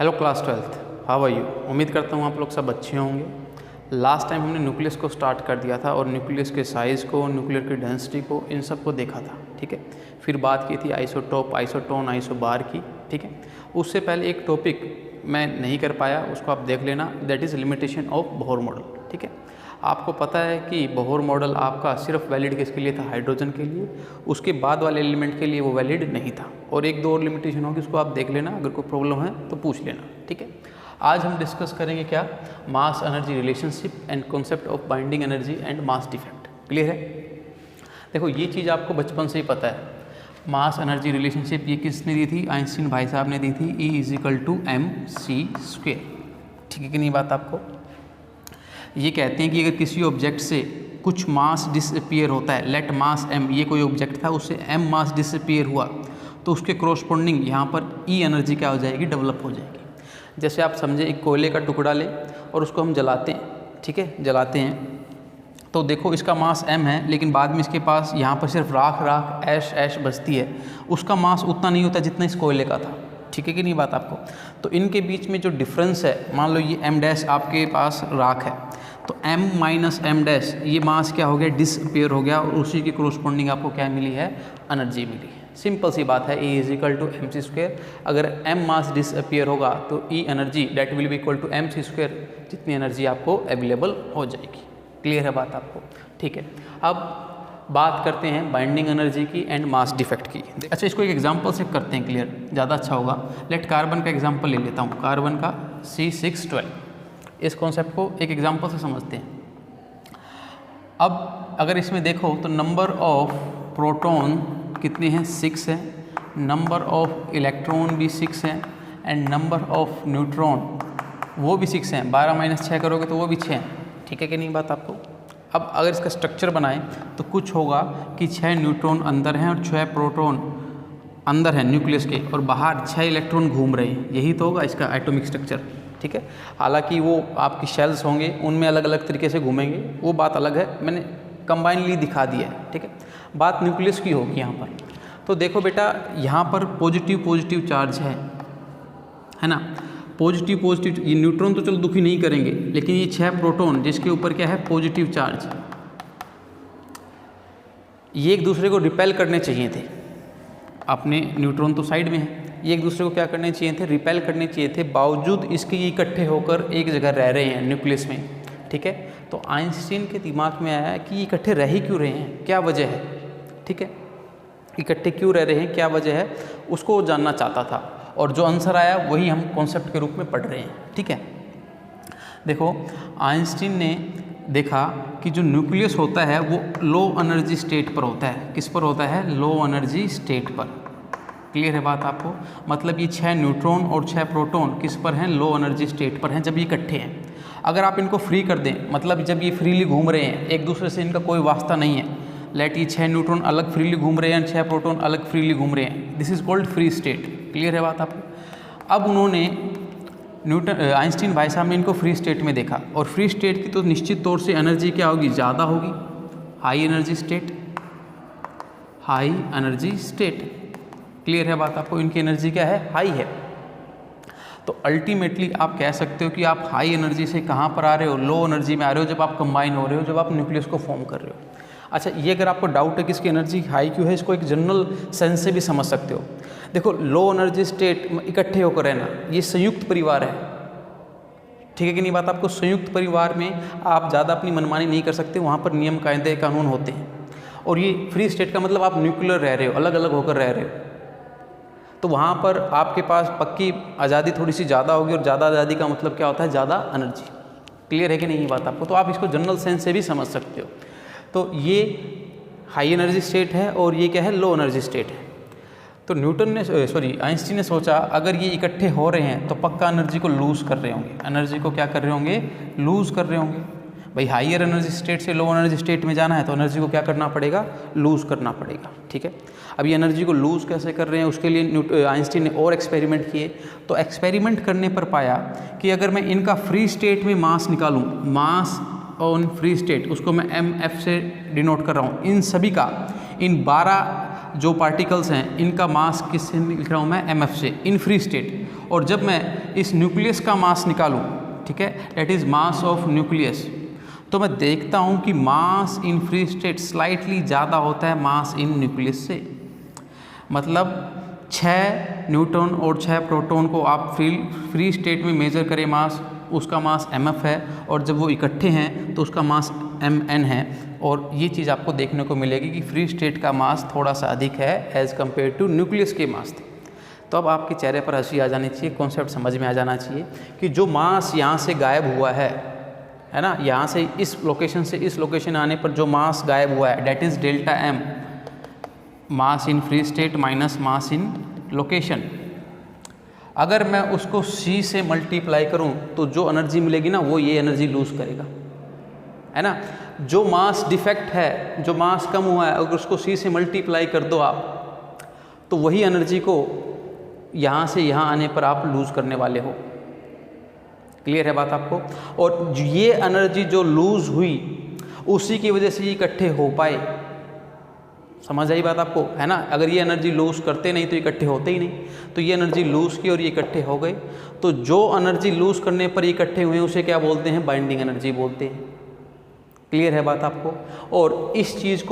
Hello class 12th, how are you. उम्मीद करता हूँ आप लोग सब अच्छे होंगे। लास्ट टाइम हमने न्यूक्लियस को स्टार्ट कर दिया था और न्यूक्लियस के साइज़ को, न्यूक्लियर की डेंसिटी को, इन सब को देखा था, ठीक है। फिर बात की थी आइसोटोप, आइसोटोन, आइसोबार की, ठीक है। उससे पहले एक टॉपिक मैं नहीं कर पाया, उसको आप देख लेना, that is limitation of Bohr model, ठीक है। आपको पता है कि बोहर मॉडल आपका सिर्फ वैलिड किसके लिए था, हाइड्रोजन के लिए, उसके बाद वाले एलिमेंट के लिए वो वैलिड नहीं था। और एक दो और लिमिटेशन होगी, उसको आप देख लेना, अगर कोई प्रॉब्लम है तो पूछ लेना, ठीक है। आज हम डिस्कस करेंगे क्या, mass energy relationship and concept of binding energy and mass defect. Clear है। देखो ये चीज़ आपको बचपन से ही पता है, मास एनर्जी रिलेशनशिप ये किसने दी थी, आइंस्टीन भाई साहब ने दी थी, E=mc²। ठीक है कि नहीं बात आपको। ये कहते हैं कि अगर किसी ऑब्जेक्ट से कुछ मास डिसअपीयर होता है, लेट मास m, ये कोई ऑब्जेक्ट था, उससे m मास डिसअपीयर हुआ तो उसके कोरोस्पोंडिंग यहाँ पर E एनर्जी क्या हो जाएगी, डेवलप हो जाएगी। जैसे आप समझे एक कोयले का टुकड़ा ले और उसको हम जलाते हैं, ठीक है, जलाते हैं तो देखो इसका मास m है, लेकिन बाद में इसके पास यहाँ पर सिर्फ राख ऐश ऐश बचती है, उसका मास उतना नहीं होता जितना इस कोयले का था। ठीक है कि नहीं बात आपको। तो इनके बीच में जो डिफरेंस है, मान लो ये m' आपके पास राख है, तो m माइनस m' ये मास क्या हो गया, डिसअपीयर हो गया, और उसी के कोरोस्पोंडिंग आपको क्या मिली है, एनर्जी मिली है। सिंपल सी बात है, E=mc²। अगर m मास डिसअपीयर होगा तो E energy that will be equal to mc², जितनी एनर्जी आपको अवेलेबल हो जाएगी। क्लियर है बात आपको, ठीक है। अब बात करते हैं बाइंडिंग एनर्जी की एंड मास डिफेक्ट की। अच्छा, इसको एक एग्जांपल से करते हैं, क्लियर ज़्यादा अच्छा होगा। लेट कार्बन का एग्जांपल ले लेता हूँ, कार्बन का C612। इस कॉन्सेप्ट को एक एग्जांपल से समझते हैं। अब अगर इसमें देखो तो नंबर ऑफ प्रोटॉन कितने हैं, 6 है, नंबर ऑफ इलेक्ट्रॉन भी 6 है, एंड नंबर ऑफ न्यूट्रॉन वो भी 6 हैं। 12 - 6 करोगे तो वो भी 6 हैं। ठीक है कि नहीं बात आपको। अब अगर इसका स्ट्रक्चर बनाएं तो कुछ होगा कि 6 न्यूट्रॉन अंदर हैं और 6 प्रोटॉन अंदर हैं न्यूक्लियस के, और बाहर 6 इलेक्ट्रॉन घूम रहे हैं। यही तो होगा इसका एटॉमिक स्ट्रक्चर, ठीक है। हालांकि वो आपकी शेल्स होंगे, उनमें अलग अलग तरीके से घूमेंगे, वो बात अलग है, मैंने कंबाइनली दिखा दिया है, ठीक है। बात न्यूक्लियस की होगी यहाँ पर। तो देखो बेटा, यहाँ पर पॉजिटिव चार्ज है ना, पॉजिटिव। ये न्यूट्रॉन तो चलो दुखी नहीं करेंगे, लेकिन ये 6 प्रोटॉन जिसके ऊपर क्या है, पॉजिटिव चार्ज, ये एक दूसरे को रिपेल करने चाहिए थे। अपने न्यूट्रॉन तो साइड में है, ये एक दूसरे को क्या करने चाहिए थे, रिपेल करने चाहिए थे, बावजूद इसके ये इकट्ठे होकर एक जगह रह रहे हैं न्यूक्लियस में, ठीक है। तो आइंस्टीन के दिमाग में आया कि ये इकट्ठे रह ही क्यों रहे हैं, क्या वजह है, ठीक है, इकट्ठे क्यों रह रहे हैं, क्या वजह है, उसको वो जानना चाहता था। और जो आंसर आया वही हम कॉन्सेप्ट के रूप में पढ़ रहे हैं, ठीक है। देखो आइंस्टीन ने देखा कि जो न्यूक्लियस होता है वो लो एनर्जी स्टेट पर होता है। किस पर होता है, लो एनर्जी स्टेट पर। क्लियर है बात आपको। मतलब ये 6 न्यूट्रॉन और 6 प्रोटॉन किस पर हैं, लो एनर्जी स्टेट पर हैं जब ये इकट्ठे हैं। अगर आप इनको फ्री कर दें, मतलब जब ये फ्रीली घूम रहे हैं, एक दूसरे से इनका कोई वास्ता नहीं है, लेट ये 6 न्यूट्रॉन अलग फ्रीली घूम रहे हैं, 6 प्रोटॉन अलग फ्रीली घूम रहे हैं, this is called free state. Clear है बात आपको। अब उन्होंने आइंस्टीन भाई साहब ने इनको फ्री स्टेट में देखा, और फ्री स्टेट की तो निश्चित तौर से एनर्जी क्या होगी, ज़्यादा होगी, high energy state, high energy state. Clear है बात आपको, इनकी एनर्जी क्या है, हाई है। तो अल्टीमेटली आप कह सकते हो कि आप हाई एनर्जी से कहाँ पर आ रहे हो, लो एनर्जी में आ रहे हो, जब आप कंबाइन हो रहे हो, जब आप न्यूक्लियस को फॉर्म कर रहे हो। अच्छा, ये अगर आपको डाउट है कि इसकी एनर्जी हाई क्यों है, इसको एक जनरल सेंस से भी समझ सकते हो। देखो लो एनर्जी स्टेट में इकट्ठे होकर रहना, ये संयुक्त परिवार है, ठीक है कि नहीं बात आपको। संयुक्त परिवार में आप ज़्यादा अपनी मनमानी नहीं कर सकते, वहाँ पर नियम कायदे कानून होते हैं। और ये फ्री स्टेट का मतलब आप न्यूक्लियर रह रहे हो, अलग अलग होकर रह रहे हो, तो वहाँ पर आपके पास पक्की आज़ादी थोड़ी सी ज़्यादा होगी, और ज़्यादा आज़ादी का मतलब क्या होता है, ज़्यादा एनर्जी। क्लियर है कि नहीं बात आपको। तो आप इसको जनरल सेंस से भी समझ सकते हो। तो ये हाई एनर्जी स्टेट है और ये क्या है, लो एनर्जी स्टेट है। तो आइंस्टीन ने सोचा अगर ये इकट्ठे हो रहे हैं तो पक्का एनर्जी को लूज़ कर रहे होंगे, एनर्जी को क्या कर रहे होंगे, लूज़ कर रहे होंगे। भाई हाइयर एनर्जी स्टेट से लो एनर्जी स्टेट में जाना है तो एनर्जी को क्या करना पड़ेगा, लूज़ करना पड़ेगा, ठीक है। अब ये एनर्जी को लूज़ कैसे कर रहे हैं, उसके लिए आइंस्टीन ने और एक्सपेरिमेंट किए। तो एक्सपेरिमेंट करने पर पाया कि अगर मैं इनका फ्री स्टेट में मास निकालूं, मास ऑन फ्री स्टेट, उसको मैं mf से डिनोट कर रहा हूँ, इन सभी का, इन 12 जो पार्टिकल्स हैं इनका मास किससे लिख रहा हूँ मैं, mf से, इन फ्री स्टेट। और जब मैं इस न्यूक्लियस का मास निकालूं, ठीक है, that is mass of nucleus, तो मैं देखता हूं कि मास इन फ्री स्टेट स्लाइटली ज़्यादा होता है मास इन न्यूक्लियस से। मतलब 6 न्यूट्रॉन और 6 प्रोटॉन को आप फ्री स्टेट में मेज़र करें मास, उसका मास mf है, और जब वो इकट्ठे हैं तो उसका मास mn है। और ये चीज़ आपको देखने को मिलेगी कि फ्री स्टेट का मास थोड़ा सा अधिक है एज़ कम्पेयर टू न्यूक्लियस के मास थे। तो अब आपके चेहरे पर हंसी आ जानी चाहिए, कॉन्सेप्ट समझ में आ जाना चाहिए कि जो मास यहाँ से गायब हुआ है ना, यहाँ से इस लोकेशन से इस लोकेशन आने पर जो मास गायब हुआ है that is delta m, mass in free state minus mass in location. अगर मैं उसको c से मल्टीप्लाई करूं तो जो एनर्जी मिलेगी ना वो ये एनर्जी लूज़ करेगा, है ना। जो मास डिफेक्ट है, जो मास कम हुआ है, अगर उसको c से मल्टीप्लाई कर दो आप, तो वही एनर्जी को यहाँ से यहाँ आने पर आप लूज़ करने वाले हो। क्लियर है बात आपको। और ये एनर्जी जो लूज़ हुई उसी की वजह से ये इकट्ठे हो पाए। समझ आई बात आपको, है ना। अगर ये एनर्जी लूज़ करते नहीं तो इकट्ठे होते ही नहीं। तो ये एनर्जी लूज़ की और ये इकट्ठे हो गए। तो जो एनर्जी लूज़ करने पर इकट्ठे हुए उसे क्या बोलते हैं, बाइंडिंग एनर्जी बोलते हैं। क्लियर है बात आपको। और इस चीज़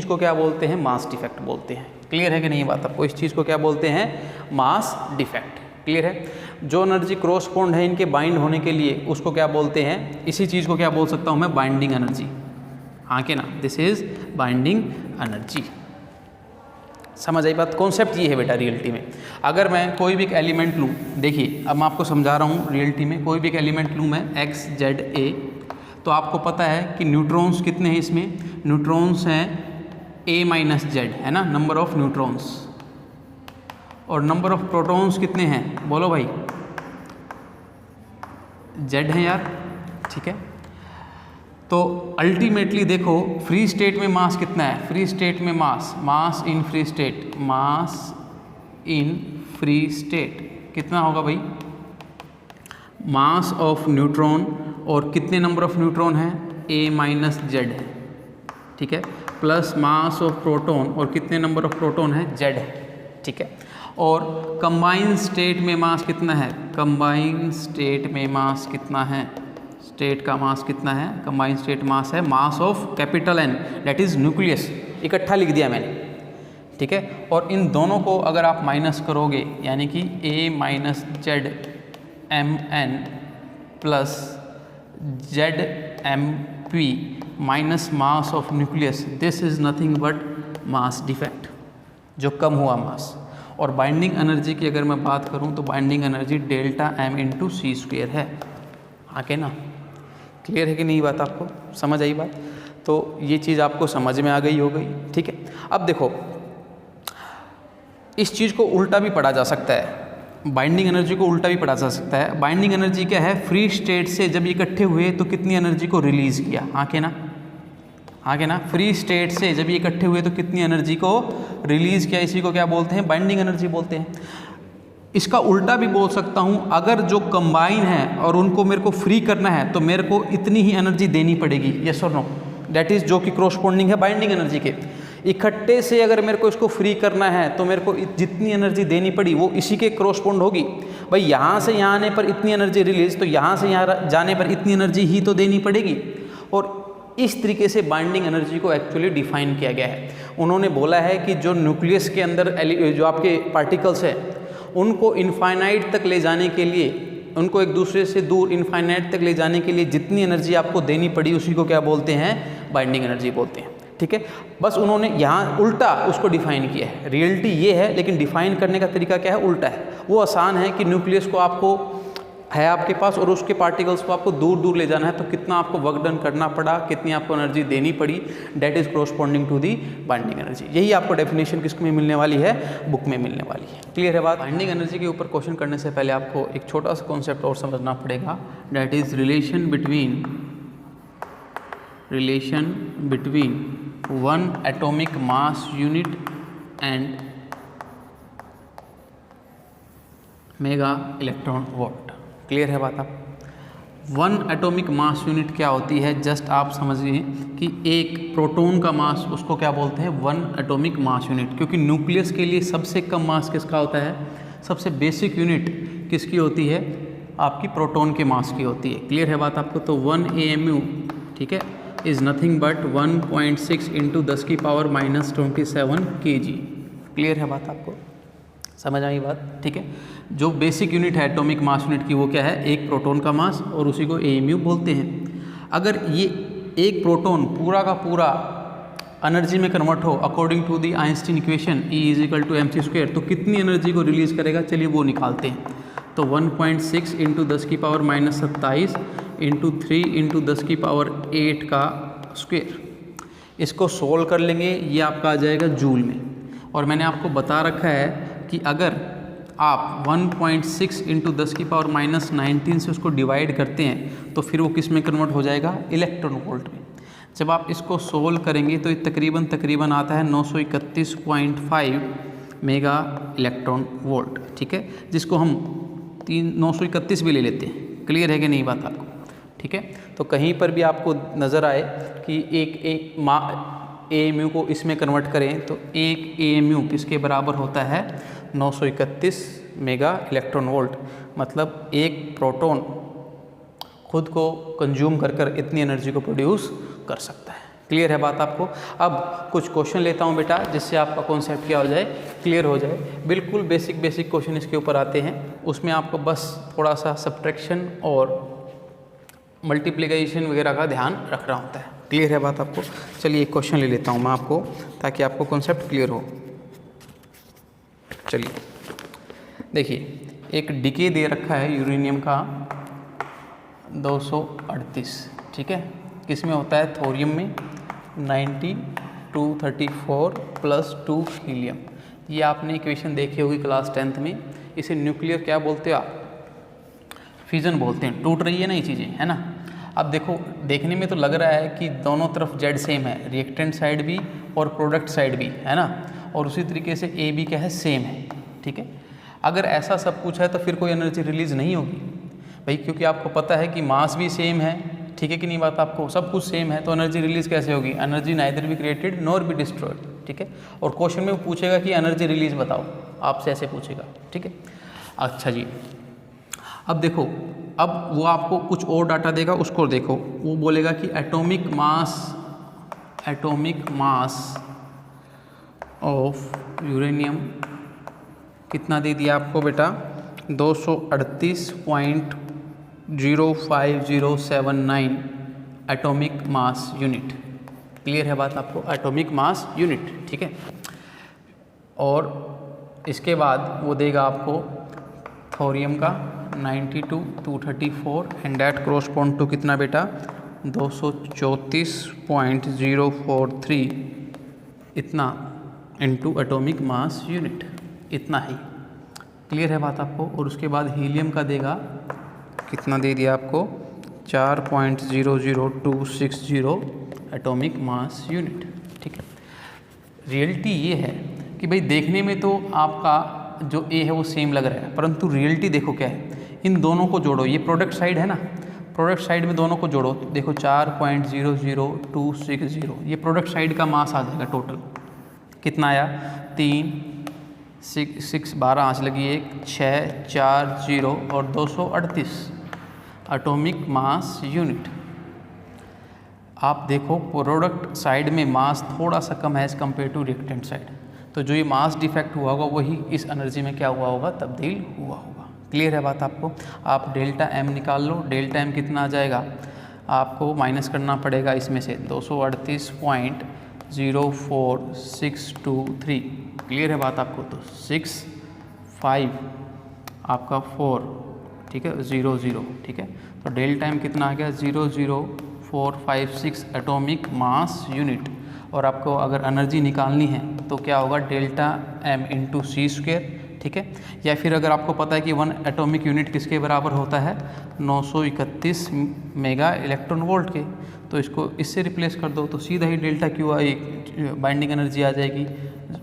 को क्या बोलते हैं, मास डिफेक्ट बोलते हैं। क्लियर है कि नहीं बात आपको। इस चीज़ को क्या बोलते हैं, मास डिफेक्ट। क्लियर है। जो एनर्जी क्रॉसपोंड है इनके बाइंड होने के लिए उसको क्या बोलते हैं, इसी चीज़ को क्या बोल सकता हूँ मैं, बाइंडिंग एनर्जी। हाँ के ना, दिस इज बाइंडिंग एनर्जी। समझ आई बात। कॉन्सेप्ट ये है बेटा रियलिटी में। अगर मैं कोई भी एक एलिमेंट लूँ, देखिए अब मैं आपको समझा रहा हूँ, रियलिटी में कोई भी एक एलिमेंट लूँ मैं x z a, तो आपको पता है कि न्यूट्रॉन्स कितने हैं इसमें, न्यूट्रॉन्स हैं a माइनस z, है ना, नंबर ऑफ न्यूट्रॉन्स। और नंबर ऑफ प्रोटॉन्स कितने हैं, बोलो भाई, z है यार, ठीक है। तो अल्टीमेटली देखो फ्री स्टेट में मास कितना है, फ्री स्टेट में मास in free state, mass in free state कितना होगा भाई, मास ऑफ न्यूट्रॉन, और कितने नंबर ऑफ न्यूट्रॉन है, a माइनस जेड है, ठीक है, प्लस मास ऑफ प्रोटॉन, और कितने नंबर ऑफ प्रोटॉन है, z है, ठीक है। और कंबाइंड स्टेट में मास कितना है, कंबाइंड स्टेट में मास कितना है, स्टेट का मास कितना है, कंबाइंड स्टेट मास है mass of capital N, that is nucleus. इकट्ठा लिख दिया मैंने, ठीक है। और इन दोनों को अगर आप माइनस करोगे, यानी कि a minus Z M N plus Z M P minus mass of nucleus, this is nothing but mass defect, जो कम हुआ मास। और बाइंडिंग एनर्जी की अगर मैं बात करूं तो binding energy delta m into C square है। आके ना, क्लियर है कि नहीं बात आपको, समझ आई बात। तो ये चीज़ आपको समझ में आ गई हो गई, ठीक है। अब देखो इस चीज़ को उल्टा भी पढ़ा जा सकता है, बाइंडिंग एनर्जी को उल्टा भी पढ़ा जा सकता है। बाइंडिंग एनर्जी क्या है, फ्री स्टेट से जब इकट्ठे हुए तो कितनी एनर्जी को रिलीज़ किया, आके ना, आगे ना, फ्री स्टेट से जब ये इकट्ठे हुए तो कितनी एनर्जी को रिलीज़ किया, इसी को क्या बोलते हैं, बाइंडिंग एनर्जी बोलते हैं। इसका उल्टा भी बोल सकता हूँ, अगर जो कंबाइन है और उनको मेरे को फ्री करना है तो मेरे को इतनी ही एनर्जी देनी पड़ेगी, यस और नो, दैट इज़ जो कि क्रॉसपोंडिंग है बाइंडिंग एनर्जी के। इकट्ठे से अगर मेरे को इसको फ्री करना है तो मेरे को जितनी एनर्जी देनी पड़ी वो इसी के क्रॉसपोंड होगी। भाई यहाँ से यहाँ आने पर इतनी एनर्जी रिलीज, तो यहाँ से यहाँ जाने पर इतनी एनर्जी ही तो देनी पड़ेगी। और इस तरीके से बाइंडिंग एनर्जी को एक्चुअली डिफाइन किया गया है। उन्होंने बोला है कि जो न्यूक्लियस के अंदर जो आपके पार्टिकल्स है उनको इनफाइनाइट तक ले जाने के लिए, उनको एक दूसरे से दूर इनफाइनाइट तक ले जाने के लिए जितनी एनर्जी आपको देनी पड़ी उसी को क्या बोलते हैं, बाइंडिंग एनर्जी बोलते हैं, ठीक है। बस उन्होंने यहाँ उल्टा उसको डिफाइन किया है। रियलिटी ये है लेकिन डिफाइन करने का तरीका क्या है, उल्टा है। वो आसान है कि न्यूक्लियस को आपको है आपके पास और उसके पार्टिकल्स को आपको दूर दूर ले जाना है, तो कितना आपको वर्क डन करना पड़ा, कितनी आपको एनर्जी देनी पड़ी, that is corresponding to the binding energy. यही आपको डेफिनेशन किसमें मिलने वाली है, बुक में मिलने वाली है। क्लियर है बात। बाइंडिंग एनर्जी के ऊपर क्वेश्चन करने से पहले आपको एक छोटा सा कॉन्सेप्ट और समझना पड़ेगा, that is relation between one atomic mass unit and mega electron volt. Clear है बात आप। वन एटॉमिक मास यूनिट क्या होती है, जस्ट आप समझिए कि एक प्रोटॉन का मास, उसको क्या बोलते हैं, वन एटॉमिक मास यूनिट। क्योंकि न्यूक्लियस के लिए सबसे कम मास किसका होता है, सबसे बेसिक यूनिट किसकी होती है, आपकी प्रोटॉन के मास की होती है। क्लियर है बात आपको। तो 1 AMU, ठीक है, इज़ नथिंग बट 1.6 इंटू 10 की पावर -27 kg। क्लियर है बात आपको, समझ आई बात, ठीक है। जो बेसिक यूनिट है एटॉमिक मास यूनिट की वो क्या है, एक प्रोटॉन का मास, और उसी को AMU बोलते हैं। अगर ये एक प्रोटॉन पूरा का पूरा एनर्जी में कन्वर्ट हो according to the Einstein equation E = mc², तो कितनी एनर्जी को रिलीज करेगा, चलिए वो निकालते हैं। तो 1.6 इंटू 10 की पावर -27 इंटू 3 इंटू 10 की पावर 8 का स्क्वायर, इसको सोल्व कर लेंगे, ये आपका आ जाएगा जूल में। और मैंने आपको बता रखा है कि अगर आप 1.6 इंटू 10 की पावर -19 से उसको डिवाइड करते हैं तो फिर वो किस में कन्वर्ट हो जाएगा, इलेक्ट्रॉन वोल्ट में। जब आप इसको सोल्व करेंगे तो ये तकरीबन आता है 931.5 मेगा इलेक्ट्रॉन वोल्ट, ठीक है, जिसको हम 931 भी ले लेते हैं। क्लियर है कि नहीं बात आपको, ठीक है। तो कहीं पर भी आपको नज़र आए कि एक AMU को इसमें कन्वर्ट करें तो एक AMU किसके बराबर होता है, 931 मेगा इलेक्ट्रॉन वोल्ट। मतलब एक प्रोटॉन खुद को कंज्यूम कर इतनी एनर्जी को प्रोड्यूस कर सकता है। क्लियर है बात आपको। अब कुछ क्वेश्चन लेता हूँ बेटा, जिससे आपका कॉन्सेप्ट क्या हो जाए, क्लियर हो जाए। बिल्कुल बेसिक क्वेश्चन इसके ऊपर आते हैं, उसमें आपको बस थोड़ा सा सब्ट्रैक्शन और मल्टीप्लिकेशन वगैरह का ध्यान रखना होता है। क्लियर है बात आपको। चलिए एक क्वेश्चन ले लेता हूँ मैं आपको, ताकि आपको कॉन्सेप्ट क्लियर हो। चलिए देखिए, एक डिके दे रखा है यूरेनियम का 238, ठीक है, किस में होता है, थोरियम में 9234 + 2 हीलियम। ये आपने इक्वेशन देखी होगी क्लास 10th में। इसे न्यूक्लियर क्या बोलते हो आप, फिजन बोलते हैं। टूट रही है ना ये चीज़ें, है ना। अब देखो, देखने में तो लग रहा है कि दोनों तरफ जेड सेम है, रिएक्टेंट साइड भी और प्रोडक्ट साइड भी, है ना, और उसी तरीके से ए भी क्या है, सेम है, ठीक है। अगर ऐसा सब कुछ है तो फिर कोई एनर्जी रिलीज नहीं होगी भाई, क्योंकि आपको पता है कि मास भी सेम है, ठीक है कि नहीं बात आपको, सब कुछ सेम है, तो एनर्जी रिलीज कैसे होगी, energy neither be created nor be destroyed, ठीक है। और क्वेश्चन में वो पूछेगा कि एनर्जी रिलीज बताओ, आपसे ऐसे पूछेगा, ठीक है। अच्छा जी, अब देखो, अब वो आपको कुछ और डाटा देगा, उसको देखो। वो बोलेगा कि एटॉमिक मास ऑफ यूरेनियम कितना दे दिया आपको बेटा, 238.05079 एटॉमिक मास यूनिट। क्लियर है बात आपको, एटॉमिक मास यूनिट, ठीक है। और इसके बाद वो देगा आपको थोरियम का 92,234 एंड डैट कॉरस्पॉन्ड टू कितना बेटा, 234.043 इतना इनटू एटॉमिक मास यूनिट, इतना ही। क्लियर है बात आपको। और उसके बाद हीलियम का देगा, कितना दे दिया आपको, 4.00260 एटॉमिक मास यूनिट, ठीक है। रियलिटी ये है कि भाई देखने में तो आपका जो ए है वो सेम लग रहा है, परंतु रियलिटी देखो क्या है, इन दोनों को जोड़ो, ये प्रोडक्ट साइड है ना, प्रोडक्ट साइड में दोनों को जोड़ो, देखो 4.00260, ये प्रोडक्ट साइड का मास आ जाएगा टोटल, कितना आया, 3 6 12 आँच लगी 1 6 4 0 और 238 एटॉमिक मास यूनिट। आप देखो प्रोडक्ट साइड में मास थोड़ा सा कम है as compare to reactant side, तो जो ये मास डिफेक्ट हुआ होगा वही इस एनर्जी में क्या हुआ होगा, तब्दील हुआ होगा। क्लियर है बात आपको। आप डेल्टा एम निकाल लो, डेल्टा एम कितना आ जाएगा, आपको माइनस करना पड़ेगा इसमें से 238.04623। क्लियर है बात आपको। तो 6 5 आपका 4, ठीक है, 0 0, ठीक है। तो डेल्टा एम कितना आ गया, 00456 एटॉमिक मास यूनिट। और आपको अगर एनर्जी निकालनी है तो क्या होगा, delta M into C square, ठीक है। या फिर अगर आपको पता है कि 1 एटॉमिक यूनिट किसके बराबर होता है, 931 मेगा इलेक्ट्रॉन वोल्ट के, तो इसको इससे रिप्लेस कर दो तो सीधा ही delta Q I binding energy आ जाएगी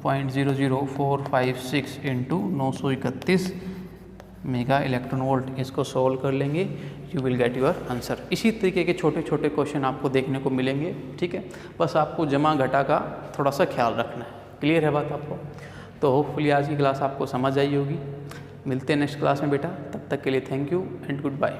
0.00456 इंटू 931 मेगा इलेक्ट्रॉन वोल्ट। इसको सॉल्व कर लेंगे, you will get your answer. इसी तरीके के छोटे छोटे क्वेश्चन आपको देखने को मिलेंगे, ठीक है। बस आपको जमा घटा का थोड़ा सा ख्याल रखना है। क्लियर है बात आपको। तो होपफुली आज की क्लास आपको समझ आई होगी। मिलते हैं नेक्स्ट क्लास में बेटा, तब तक के लिए thank you and good bye.